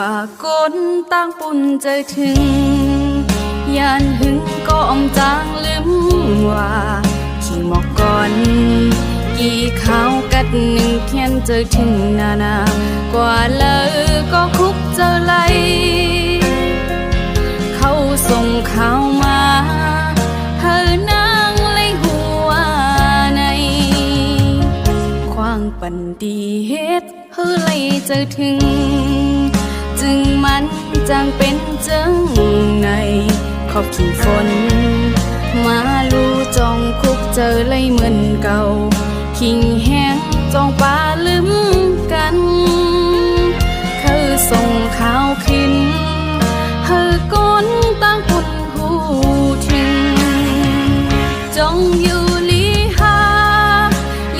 ว่าก้นตั้งปุ่นเจอถึงยานหึงก็อมจางลืมว่าขี่หมอกก่อนกี่ข้าวกัดหนึ่งเขียนเจอถึงนานากว่าเลยก็คุกเจอไหลเขาส่งข่าวมาเธอนางเลยหัวในความปันดีเฮ็ดเฮ้เลยเจอถึงจึงมันจางเป็นจังในขอบขี้ฝนมาลูจองคุกเจอเลยเหมือนเก่าคิงเฮ